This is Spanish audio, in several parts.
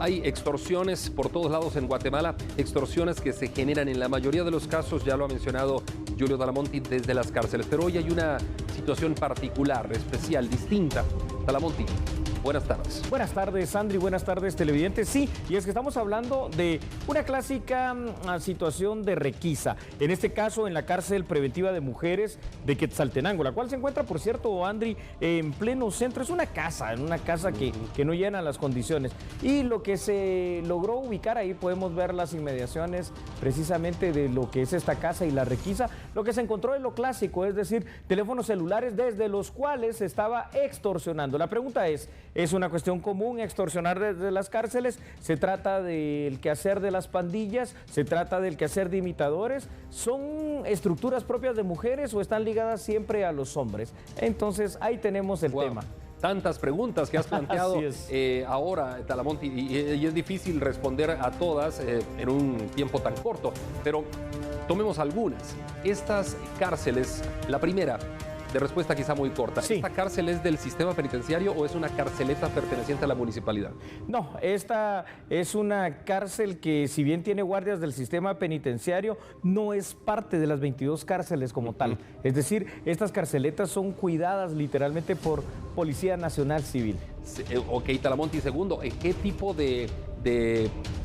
Hay extorsiones por todos lados en Guatemala, extorsiones que se generan en la mayoría de los casos, ya lo ha mencionado Julio Talamonti, desde las cárceles. Pero hoy hay una situación particular, especial, distinta. Talamonti, buenas tardes. Buenas tardes, Andri, buenas tardes, televidentes. Sí, y es que estamos hablando de una clásica situación de requisa. En este caso, en la cárcel preventiva de mujeres de Quetzaltenango, la cual se encuentra, por cierto, Andri, en pleno centro. Es una casa que no llena las condiciones. Y lo que se logró ubicar ahí, podemos ver las inmediaciones precisamente de lo que es esta casa y la requisa. Lo que se encontró es lo clásico, es decir, teléfonos celulares desde los cuales se estaba extorsionando. La pregunta ¿es una cuestión común extorsionar desde las cárceles? ¿Se trata del quehacer de las pandillas? ¿Se trata del quehacer de imitadores? ¿Son estructuras propias de mujeres o están ligadas siempre a los hombres? Entonces ahí tenemos el tema. Tantas preguntas que has planteado ahora, Talamonti, y es difícil responder a todas en un tiempo tan corto, pero tomemos algunas. Estas cárceles, la primera, de respuesta quizá muy corta. Sí. ¿Esta cárcel es del sistema penitenciario o es una carceleta perteneciente a la municipalidad? No, esta es una cárcel que, si bien tiene guardias del sistema penitenciario, no es parte de las 22 cárceles como tal. Es decir, estas carceletas son cuidadas literalmente por Policía Nacional Civil. Sí, ok, Talamonti, segundo, ¿qué tipo de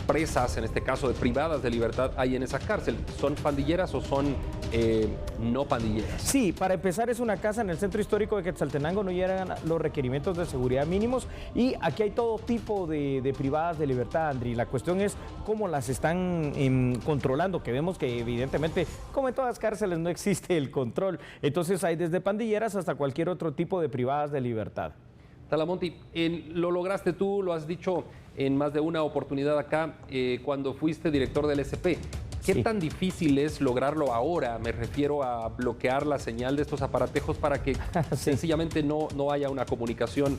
presas, en este caso de privadas de libertad, hay en esa cárcel? ¿Son pandilleras o son no pandilleras? Sí, para empezar es una casa en el centro histórico de Quetzaltenango, no llegan los requerimientos de seguridad mínimos y aquí hay todo tipo de privadas de libertad, Andri. La cuestión es cómo las están controlando, que vemos que evidentemente, como en todas cárceles, no existe el control. Entonces hay desde pandilleras hasta cualquier otro tipo de privadas de libertad. Talamonti, lo lograste tú, lo has dicho en más de una oportunidad acá, cuando fuiste director del SP. ¿Qué tan difícil es lograrlo ahora? Me refiero a bloquear la señal de estos aparatejos para que sencillamente no haya una comunicación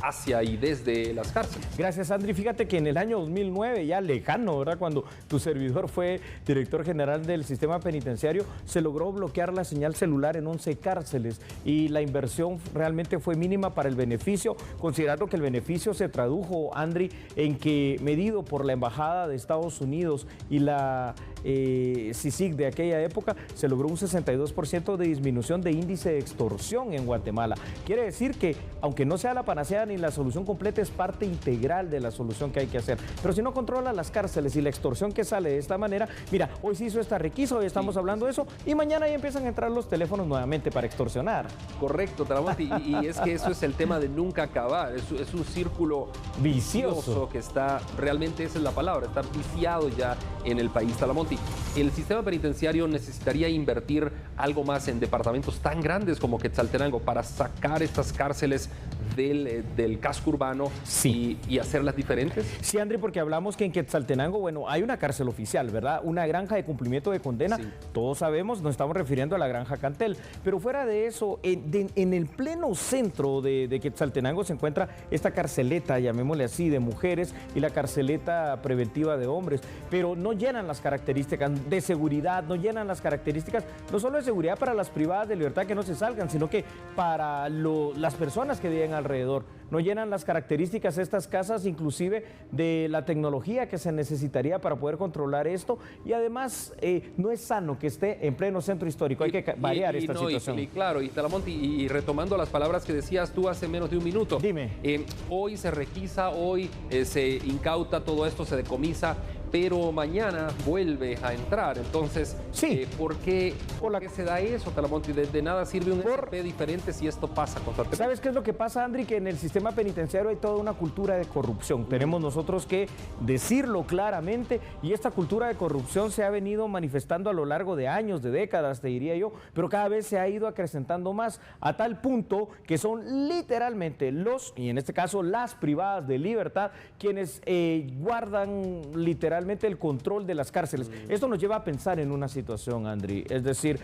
hacia y desde las cárceles. Gracias, Andri. Fíjate que en el año 2009, ya lejano, ¿verdad?, cuando tu servidor fue director general del sistema penitenciario, se logró bloquear la señal celular en 11 cárceles y la inversión realmente fue mínima para el beneficio, considerando que el beneficio se tradujo, Andri, en que, medido por la Embajada de Estados Unidos y la CICIG de aquella época, se logró un 62% de disminución de índice de extorsión en Guatemala. Quiere decir que, aunque no sea la panacea ni la solución completa, es parte integral de la solución que hay que hacer. Pero si no controla las cárceles y la extorsión que sale de esta manera, mira, hoy se hizo esta requisa, hoy estamos hablando de eso, y mañana ya empiezan a entrar los teléfonos nuevamente para extorsionar. Correcto, Talamonti, y es que eso es el tema de nunca acabar, es un círculo vicioso que está, realmente esa es la palabra, está viciado ya en el país. Talamonti, el sistema penitenciario necesitaría invertir algo más en departamentos tan grandes como Quetzaltenango para sacar estas cárceles del casco urbano y hacerlas diferentes. Sí, André, porque hablamos que en Quetzaltenango, bueno, hay una cárcel oficial, ¿verdad? Una granja de cumplimiento de condena. Sí. Todos sabemos, nos estamos refiriendo a la granja Cantel. Pero fuera de eso, en el pleno centro de Quetzaltenango se encuentra esta carceleta, llamémosle así, de mujeres y la carceleta preventiva de hombres. Pero no llenan las características de seguridad, no llenan las características, no solo de seguridad para las privadas de libertad que no se salgan, sino que para las personas que viven alrededor. No llenan las características estas casas, inclusive de la tecnología que se necesitaría para poder controlar esto, y además no es sano que esté en pleno centro histórico. Hay que variar esta situación. Claro, y Talamonti, y retomando las palabras que decías tú hace menos de un minuto. Dime. Hoy se requisa, hoy se incauta todo esto, se decomisa, pero mañana vuelve a entrar. Entonces, ¿por qué se da eso, Talamonti? De nada sirve un SP diferente si esto pasa constantemente. ¿Sabes qué es lo que pasa, Andri? Que en el sistema penitenciario hay toda una cultura de corrupción. Tenemos nosotros que decirlo claramente, y esta cultura de corrupción se ha venido manifestando a lo largo de años, de décadas, te diría yo, pero cada vez se ha ido acrecentando más, a tal punto que son literalmente y en este caso las privadas de libertad, quienes guardan literalmente realmente el control de las cárceles. Esto nos lleva a pensar en una situación, Andri, es decir,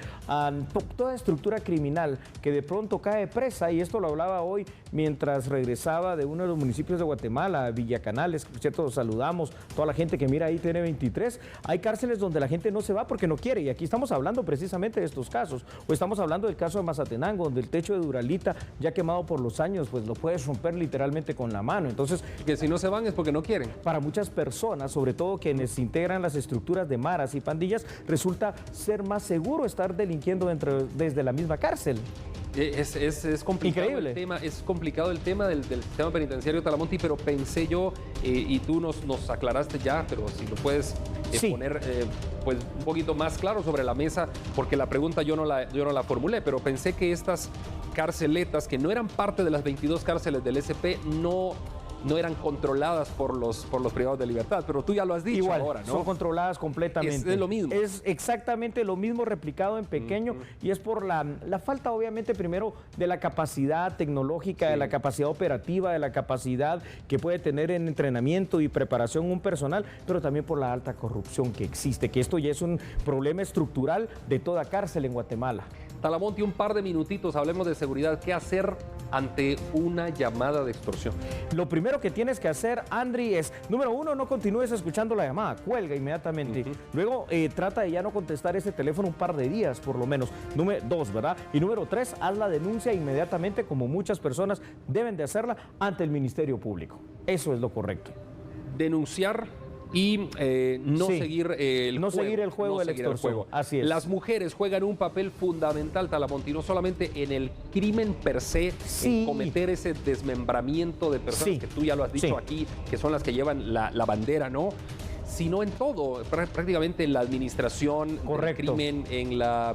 toda estructura criminal que de pronto cae presa, y esto lo hablaba hoy mientras regresaba de uno de los municipios de Guatemala, Villa Canales, por cierto, saludamos toda la gente que mira ahí TN23. Hay cárceles donde la gente no se va porque no quiere, y aquí estamos hablando precisamente de estos casos, o estamos hablando del caso de Mazatenango, donde el techo de Duralita, ya quemado por los años, pues lo puedes romper literalmente con la mano. Entonces, que si no se van es porque no quieren. Para muchas personas, sobre todo quienes integran las estructuras de maras y pandillas, resulta ser más seguro estar delinquiendo desde la misma cárcel. Es complicado. Increíble. Es complicado el tema del sistema penitenciario Talamonti, pero pensé yo, y tú nos aclaraste ya, pero si lo puedes poner pues un poquito más claro sobre la mesa, porque la pregunta yo no la formulé, pero pensé que estas carceletas, que no eran parte de las 22 cárceles del SP, no eran controladas por los privados de libertad, pero tú ya lo has dicho. Igual, ahora, ¿no? Son controladas completamente. Es lo mismo. Es exactamente lo mismo replicado en pequeño, y es por la falta, obviamente, primero de la capacidad tecnológica, de la capacidad operativa, de la capacidad que puede tener en entrenamiento y preparación un personal, pero también por la alta corrupción que existe, que esto ya es un problema estructural de toda cárcel en Guatemala. Talamonti, un par de minutitos, hablemos de seguridad. ¿Qué hacer ante una llamada de extorsión? Lo primero que tienes que hacer, Andri, es, número uno, no continúes escuchando la llamada, cuelga inmediatamente. Luego, trata de ya no contestar ese teléfono un par de días, por lo menos. Número dos, ¿verdad? Y número tres, haz la denuncia inmediatamente, como muchas personas deben de hacerla, ante el Ministerio Público. Eso es lo correcto. Denunciar y no seguir el juego de la extorsión. Así es. Las mujeres juegan un papel fundamental, Talamonti, no solamente en el crimen per se, en cometer ese desmembramiento de personas, que tú ya lo has dicho aquí, que son las que llevan la bandera, ¿no? Sino en todo, prácticamente en la administración del crimen, en la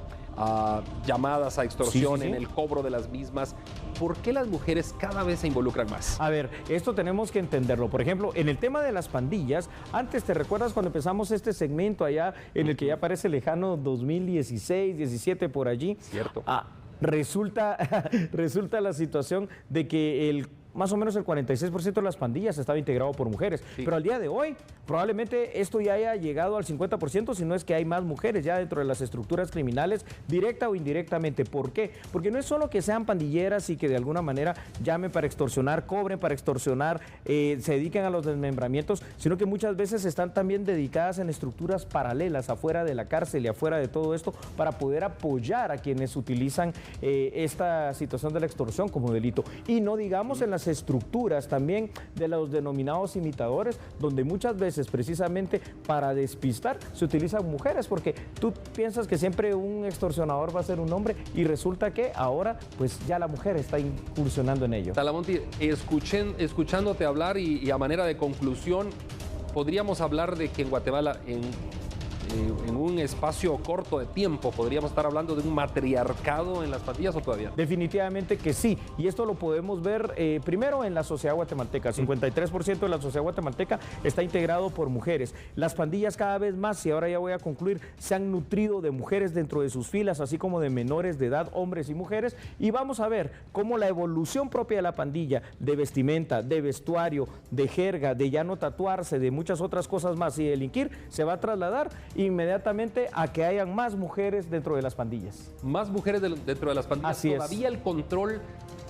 llamadas a extorsión, en el cobro de las mismas. ¿Por qué las mujeres cada vez se involucran más? A ver, esto tenemos que entenderlo. Por ejemplo, en el tema de las pandillas, antes, ¿te recuerdas cuando empezamos este segmento allá, en el que ya parece lejano 2016, 17 por allí? Cierto. Resulta la situación de que más o menos el 46% de las pandillas estaba integrado por mujeres. Pero al día de hoy, probablemente esto ya haya llegado al 50%, si no es que hay más mujeres ya dentro de las estructuras criminales, directa o indirectamente. ¿Por qué? Porque no es solo que sean pandilleras y que de alguna manera llamen para extorsionar, cobren para extorsionar, se dediquen a los desmembramientos, sino que muchas veces están también dedicadas en estructuras paralelas, afuera de la cárcel y afuera de todo esto, para poder apoyar a quienes utilizan esta situación de la extorsión como delito. Y no digamos en las estructuras también de los denominados imitadores, donde muchas veces precisamente para despistar se utilizan mujeres, porque tú piensas que siempre un extorsionador va a ser un hombre, y resulta que ahora pues ya la mujer está incursionando en ello. Talamonti, escuchándote hablar y a manera de conclusión, podríamos hablar de que en Guatemala, en un espacio corto de tiempo, ¿podríamos estar hablando de un matriarcado en las pandillas o todavía? Definitivamente que sí, y esto lo podemos ver primero en la sociedad guatemalteca. 53% de la sociedad guatemalteca está integrado por mujeres. Las pandillas cada vez más, y ahora ya voy a concluir, se han nutrido de mujeres dentro de sus filas, así como de menores de edad, hombres y mujeres, y vamos a ver cómo la evolución propia de la pandilla, de vestimenta, de vestuario, de jerga, de ya no tatuarse, de muchas otras cosas más y delinquir, se va a trasladar inmediatamente a que hayan más mujeres dentro de las pandillas. Más mujeres dentro de las pandillas. Así todavía es. El control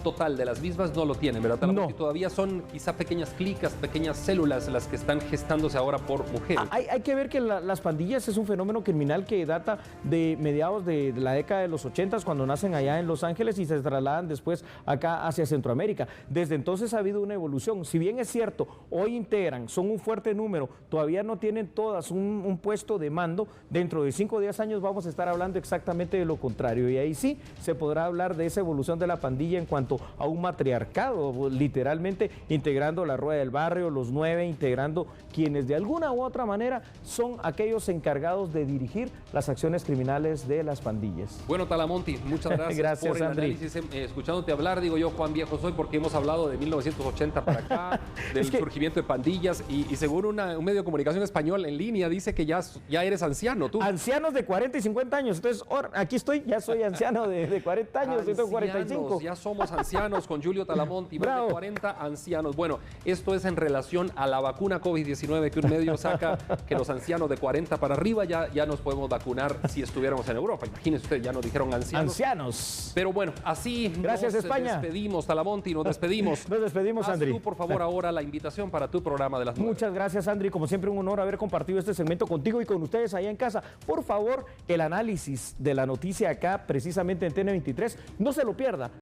total de las mismas no lo tienen, ¿verdad? No. Todavía son quizá pequeñas clicas, pequeñas células las que están gestándose ahora por mujeres. Hay que ver que las pandillas es un fenómeno criminal que data de mediados de la década de los 80, cuando nacen allá en Los Ángeles y se trasladan después acá hacia Centroamérica. Desde entonces ha habido una evolución. Si bien es cierto, hoy integran, son un fuerte número, todavía no tienen todas un puesto de mando. Dentro de 5 o 10 años vamos a estar hablando exactamente de lo contrario, y ahí sí se podrá hablar de esa evolución de la pandilla en cuanto a un matriarcado, literalmente integrando la rueda del barrio, los 9, integrando quienes de alguna u otra manera son aquellos encargados de dirigir las acciones criminales de las pandillas. Bueno, Talamonti, muchas gracias, gracias por el Andri. análisis. Escuchándote hablar, digo yo, Juan Viejo soy, porque hemos hablado de 1980 para acá, del surgimiento de pandillas, y según un medio de comunicación español en línea dice que ya eres anciano, tú. Ancianos de 40 y 50 años, entonces aquí estoy, ya soy anciano de 40 años, yo tengo 45. Ya somos ancianos. ancianos con Julio Talamonti, más Bravo. de 40 ancianos. Bueno, esto es en relación a la vacuna COVID-19 que un medio saca, que los ancianos de 40 para arriba ya nos podemos vacunar si estuviéramos en Europa. Imagínense usted, ya nos dijeron ancianos. Ancianos. Pero bueno, así Gracias, nos España. despedimos, Talamonti, nos despedimos. Nos despedimos, Haz Andri. tú, por favor, ahora la invitación para tu programa de las 9. Muchas gracias, Andri. Como siempre, un honor haber compartido este segmento contigo y con ustedes allá en casa. Por favor, el análisis de la noticia acá, precisamente en TN23, no se lo pierda.